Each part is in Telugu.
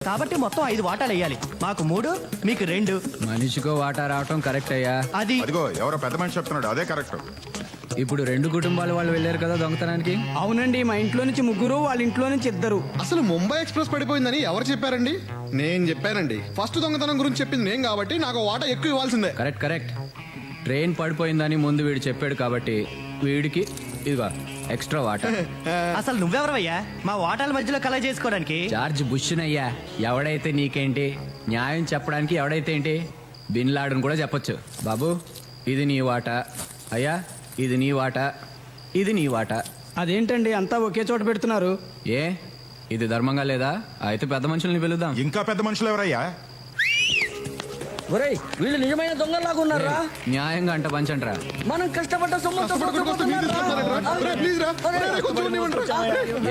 కాబట్టి మొత్తం 5 వాటాలు వేయాలి. మాకు 3, మీకు 2. మనిషికో వాటా రావటం కరెక్ట్ అయ్యా. అదిగో ఎవరో పెద్ద మనిషి చెప్తున్నాడు, అదే కరెక్ట్. ఇప్పుడు 2 కుటుంబాల వాళ్ళు వెళ్ళారు కదా దొంగతనానికి. అవునండి, మా ఇంట్లో నుంచి 3, వాళ్ళ ఇంట్లో నుంచి 2. అసలు ముంబై ఎక్స్ప్రెస్ పడిపోయిందని ఎవరు చెప్పారండి? నేను చెప్పానండి. ఫస్ట్ దొంగతనం గురించి చెప్పింది నేను కాబట్టి నాకు వాటా ఎక్కువ ఇవ్వాల్సిందే. Correct correct. ట్రైన్ పడిపోయిందని ముందు వీడు చెప్పాడు కాబట్టి వీడికి ఇదిగో ఎక్స్ట్రా వాటా. అసలు నువ్వెవరవయ్యా మా వాటాల మధ్యలో కలెక్ట్ చేసుకోవడానికి? జార్జ్ బుష్నయ్యా. ఎవడైతే నీకేంటి, న్యాయం చెప్పడానికి ఎవడైతే ఏంటి, బిన్ లాడన్ కూడా చెప్పొచ్చు. బాబు ఇది నీ వాటా, అయ్యా ఇది నీ వాటా, ఇది నీ వాటా. అదేంటండి అంతా ఒకే చోట పెడుతున్నారు? ఏ ఇది ధర్మంగా లేదా? అయితే పెద్ద మనుషుల్ని పిలుద్దాం. ఇంకా పెద్ద మనుషులు ఎవరయ్యా? ఒరేయ్, వీళ్ళు నిజమైన దొంగలాగా ఉన్నారా? న్యాయంగా అంట పంచంట్రా. మనం కష్టపడ్డ సొమ్ముతో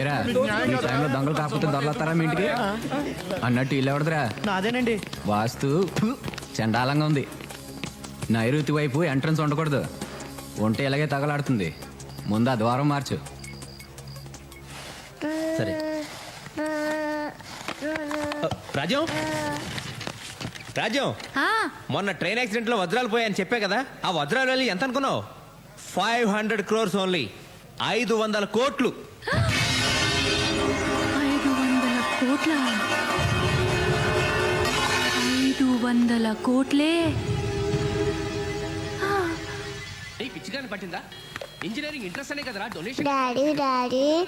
ఏరా ఈ టైంలో దొంగలు కాకపోతే దొరలతారా మీ ఇంటికి అన్నట్టు ఇల్లు ఎవడదురా? నాదేనండి. వాస్తు చండాలంగా ఉంది. నైరుతి వైపు ఎంట్రన్స్ ఉండకూడదు, ఉంటే ఇలాగే తగలాడుతుంది. ముందు ఆ ద్వారం మార్చు. సరే రాజ్యం, రాజ్యం, మొన్న ట్రైన్ యాక్సిడెంట్ లో వజ్రాలు పోయాయని చెప్పా కదా, ఆ వజ్రాలు వెళ్ళి ఎంత అనుకున్నావు? 500 crores ఓన్లీ. 500 కోట్లు. 500 కోట్ల? 500 కోట్లే? పిచ్చిగాని పట్టిందా? ఇంజనీరింగ్ ఇంట్రెస్ట్ అనే కదరా డొనేషన్. డాడీ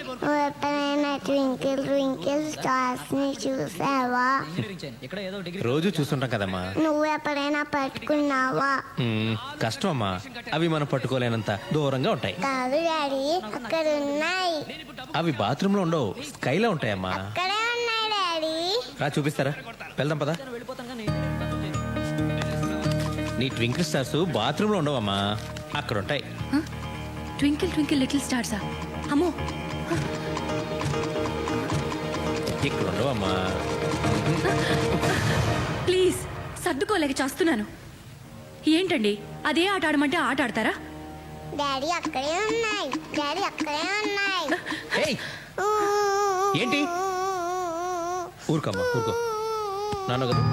నువ్వు ఎప్పుడైనా ట్వింకిల్ ట్వింకిల్ స్టార్స్ ని చూసావా? రోజు చూస్తుంటాం కదమ్మా. నువ్వు ఎప్పుడైనా పట్టుకున్నావా? కష్టం అమ్మా, అవి మనం పట్టుకోలేనంత దూరంగా ఉంటాయి. కాదు డాడీ, అక్కడ ఉన్నాయి. అవి బాత్రూమ్ లో ఉండవు, స్కైలో ఉంటాయమ్మా. అక్కడే ఉన్నాయి డాడీ. రా చూపిస్తారా, వెళ్దాం పదా. నీ ట్వింకిల్ స్టార్స్ బాత్రూమ్ లో ఉండవమ్మా, అక్కడ ఉంటాయి. ట్వింకిల్ ట్వింకిల్ లిటిల్ స్టార్సా? అమ్మో, ఇక్కడ ఉండవమ్మా. ప్లీజ్ సర్దుకోలేక చేస్తున్నాను. ఏంటండి అదే ఆట ఆడమంటే ఆట ఆడతారా? డాడీ అక్కడే ఉన్నాయి. డాడీ అక్కడే ఉన్నాయి. ఏయ్, ఏంటి? ఊరుకమ్మా, ఊరుకో. నాన్న కదా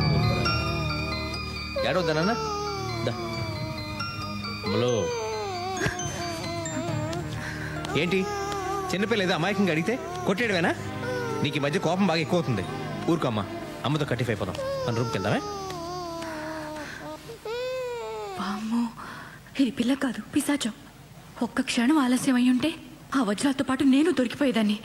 ఏడవద్దా నాన్న? అమ్మలో ఏంటి చిన్నపిల్ల ఏదో అమాయకంగా అడిగితే కొట్టేయడమేనా? నీకు ఈ మధ్య కోపం బాగా ఎక్కువ అవుతుంది. ఊరుకమ్మా, అమ్మతో కట్టిఫ్ అయిపోదాం. మన రూమ్కి వెళ్దామే. వామ్మో, ఇది పిల్ల కాదు, పిశాచం. ఒక్క క్షణం ఆలస్యం అయి ఉంటే ఆ వజ్రాలతో పాటు నేను దొరికిపోయేదాన్ని.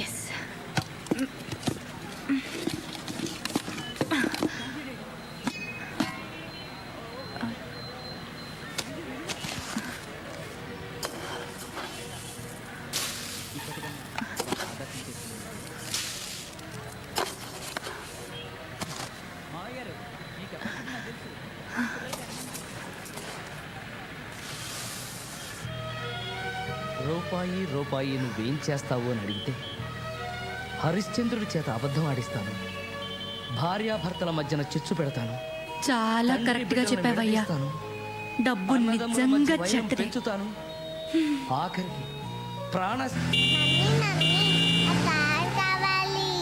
ఎస్. రూపాయి రూపాయి నువ్వేం చేస్తావు అని అడిగితే హరిశ్చంద్రుడి చేత అబద్ధం ఆడిస్తాను. భార్యాభర్తల మధ్యన చిచ్చు పెడతాను. చాలా కరెక్ట్ గా చెప్పావయ్యా. డబ్బు నిజంగా చెడ్డది. పెంచుతాను. ఆఖరికి ప్రాణ మమ్మీ, ఆ కార్ కావాలి.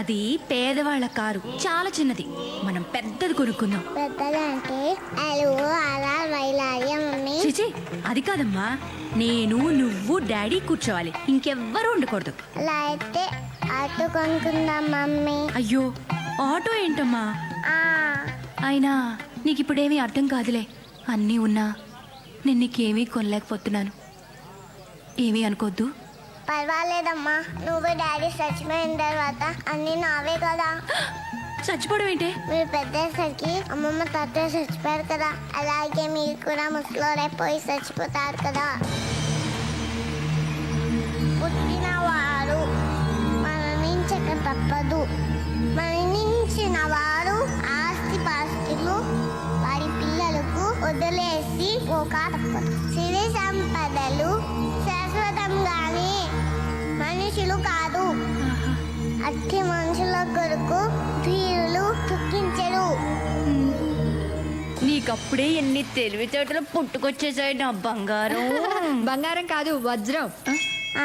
అది పేదవాళ్ళ కారు, చాలా చిన్నది. మనం పెద్దది కొనుక్కుందాం. పెద్దదంటే అలుగు అలా వైలాగే మమ్మీ. చిచి, అది కాదమ్మా. నేను, నువ్వు, డాడీ కూర్చోవాలి, ఇంకెవ్వరూ ఉండకూడదు. అలా అయితే ఆటో కొనుక్కుందాం మమ్మీ. అయ్యో, ఆటో ఏంటమ్మా? ఆ, అయినా నీకు ఇప్పుడేమీ అర్థం కాదులే. అన్నీ ఉన్నా నేను నీకేమీ కొనలేకపోతున్నాను. ఏమీ అనుకోద్దు. పర్వాలేదమ్మా, నువ్వు డాడీ చచ్చిపోయిన తర్వాత అన్ని నావే కదా. చచ్చిపోవడం ఏంటే? మీరు పెద్దసరికి అమ్మమ్మ తాతయ్య చచ్చిపోయారు కదా, అలాగే మీరు కూడా ముసలోడైపోయి చచ్చిపోతారు కదా. పుట్టినవారు మన అనుకోక తప్పదు. సిరి సంపదలు శాశ్వతం గాని మనుషులు కాదు. అట్టి మనుషుల కొరకు ధీరులు దుఃఖించరు. నీకప్పుడే ఎన్ని తెలివితేటలు పుట్టుకొచ్చేసాయి నా బంగారం. బంగారం కాదు వజ్రం.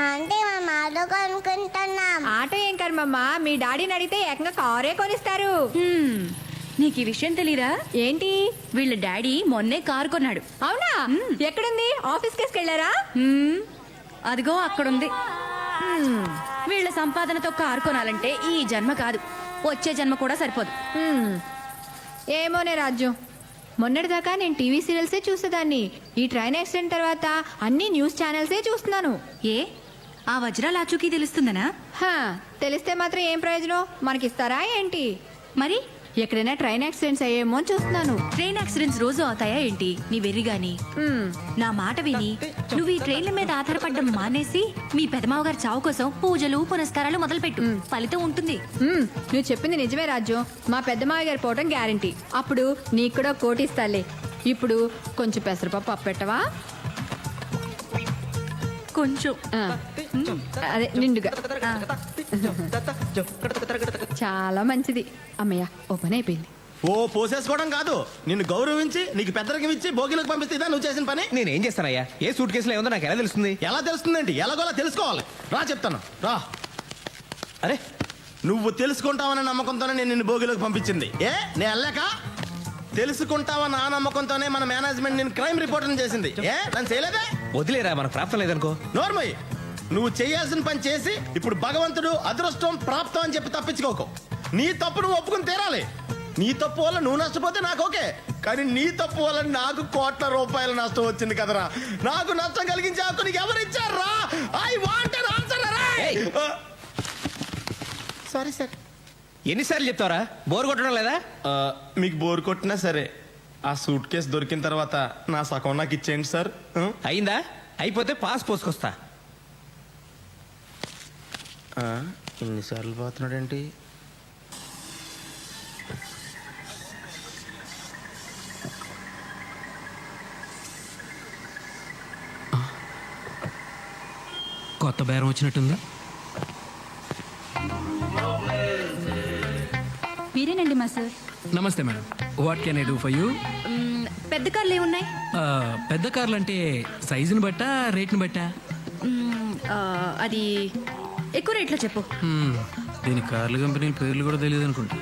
అంటే మేము ఆటో కొనుక్కుంటున్నాం. ఆటో ఏం కర్మమ్మా, మీ డాడీని అడిగితే ఏకంగా కారే కొనిస్తారు. నీకు ఈ విషయం తెలీదా? ఏంటి? వీళ్ళ డాడీ మొన్నే కారు కొన్నాడు. అవునా? ఎక్కడుంది? ఆఫీస్ కేసుకెళ్లారా? అదిగో అక్కడుంది. వీళ్ళ సంపాదనతో కారు కొనాలంటే ఈ జన్మ కాదు, వచ్చే జన్మ కూడా సరిపోదు. ఏమోనే రాజ్యం, మొన్నటిదాకా నేను టీవీ సీరియల్సే చూసేదాన్ని. ఈ ట్రైన్ యాక్సిడెంట్ తర్వాత అన్ని న్యూస్ ఛానల్సే చూస్తున్నాను. ఏ ఆ వజ్రాల ఆచూకీ తెలుస్తుందనా? హా, తెలిస్తే మాత్రం ఏం ప్రయోజనం? మనకిస్తారా ఏంటి? మరి ఎక్కడైనా ట్రైన్ యాక్సిడెంట్స్ అయ్యేమో అని చూస్తున్నాను. ట్రైన్ యాక్సిడెంట్స్ రోజు అవుతాయా ఏంటి? నీ వెర్రి గాని. నా మాట విని నువ్వు ఈ ట్రైన్ల మీద ఆధారపడడం మానేసి మీ పెదమావ గారి చావు కోసం పూజలు పునస్కారాలు మొదలుపెట్టు. ఫలితం ఉంటుంది. నువ్వు చెప్పింది నిజమే రాజ్యం. మా పెద్దమావ గారు పోవటం గ్యారంటీ. అప్పుడు నీకు కూడా కోటి ఇస్తాలే. ఇప్పుడు కొంచెం పెసరపప్పు అప్పెట్టవా? కొంచెం అదే నిండుగా. చాలా మంచిది. అమ్మయ్య, ఓ పని అయిపోయింది. ఓ పోసేసుకోవడం కాదు, నిన్ను గౌరవించి నీకు పెద్దరికం ఇచ్చి భోగిలకు పంపిస్తే ఇదా నువ్వు చేసిన పని? నేనేం చేస్తానయ్యా? ఏ సూట్ కేసులో ఏముందో నాకు ఎలా తెలుస్తుంది? ఎలా తెలుస్తుందండి? ఎలాగోలా తెలుసుకోవాలి. రా చెప్తాను, రా. అరే నువ్వు తెలుసుకుంటావన్న నమ్మకంతోనే నేను నిన్ను భోగిలోకి పంపించింది. నేను వెళ్ళాక తెలుసుకుంటావన్న ఆ నమ్మకంతోనే మన మేనేజ్మెంట్ నేను క్రైమ్ రిపోర్ట్ చేసింది. నన్ను చేయలేదే? వదిలేరా, మనకు ప్రాప్తం లేదనుకో. నోర్మయ్య, నువ్వు చేయాల్సిన పని చేసి ఇప్పుడు భగవంతుడు అదృష్టం ప్రాప్తం అని చెప్పి తప్పించుకోకు. నీ తప్పు నువ్వు ఒప్పుకుని తీరాలి. నీ తప్పు వల్ల నువ్వు నష్టపోతే నాకు ఓకే, కానీ నీ తప్పు వల్ల నాకు కోట్ల రూపాయల నష్టం వచ్చింది కదరా. నాకు నష్టం కలిగించే హక్కు నీకు ఎవరు ఇచ్చారా? I want an answer. Sorry sir. ఎన్నిసార్లు చెప్తావరా? బోర్ కొట్టడం లేదా? మీకు బోర్ కొట్టినా సరే ఆ సూట్ కేసు దొరికిన తర్వాత నా సగం నాకు ఇచ్చేయండి సార్. అయిందా? అయిపోతే పాస్ పోసుకొస్తా. ఎన్నిసార్లు పోతున్నాడేంటి? కొత్త బేరం వచ్చినట్టుంది. మీరేనండి మా సార్. నమస్తే madam, what can I do for you? పెద్ద కార్లు ఏమున్నాయి? పెద్ద కార్లు అంటే సైజుని బట్టా రేట్ని బట్టా? అది ఎక్కువ రేట్లో చెప్పు. దీని కార్ల కంపెనీ పేర్లు కూడా తెలియదు అనుకుంటా.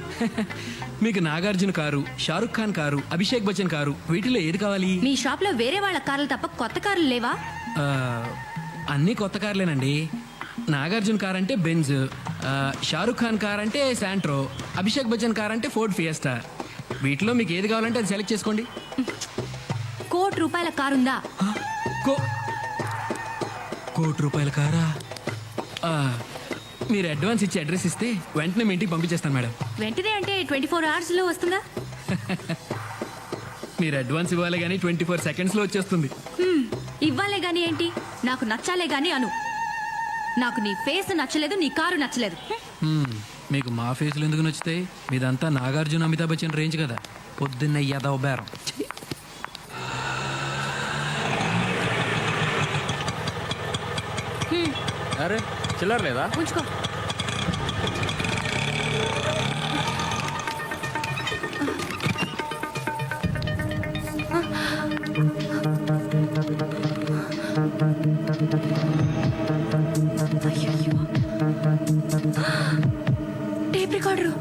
మీకు Nagarjuna car, Shahrukh Khan car, Abhishek Bachchan car, వీటిలో ఏది కావాలి? మీ షాప్ లో వేరే వాళ్ళ కార్లు తప్ప కొత్త కార్లు లేవా? అన్నీ కొత్త కార్లేనండి. నాగార్జున కార్ అంటే బెంజ్, షారుఖ్ ఖాన్ కార్ అంటే శాంట్రో, అభిషేక్ బచ్చన్ కార్ అంటే ఫోర్డ్ ఫియస్టా. వీటిలో మీకు ఏది కావాలంటే అది సెలెక్ట్ చేసుకోండి. ₹1,00,00,000 కారుందా? ₹1,00,00,000 కారా? మీరు అడ్వాన్స్ ఇచ్చి అడ్రస్ ఇస్తే వెంటనే మీ ఇంటికి పంపించేస్తాను మేడం. వెంటనే అంటే 24 hours లో వస్తుందా? మీరు అడ్వాన్స్ ఇవ్వాలి కానీ 24 secondsలో వచ్చేస్తుంది. ఇవ్వాలే గాని ఏంటి, నాకు నచ్చాలే గాని అను. నాకు నీ ఫేస్ నచ్చలేదు, నీ కారు నచ్చలేదు. మీకు మా ఫేస్లు ఎందుకు నచ్చుతాయి? మీదంతా నాగార్జున అమితాబ్ బచ్చన్ రేంజ్ కదా. పొద్దున్న యదవ బేరం. అరే చిల్లర లేదా? ఉంచుకో. Tape recorder.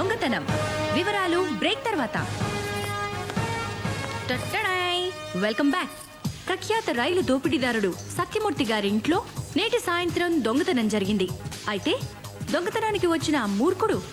దొంగతనం వివరాలు బ్రేక్ తర్వాత. టట్టడాయ్! Welcome back. ప్రఖ్యాత రైలు దోపిడీదారుడు సత్యమూర్తి గారి ఇంట్లో నేటి సాయంత్రం దొంగతనం జరిగింది. అయితే దొంగతనానికి వచ్చిన ఆ మూర్ఖుడు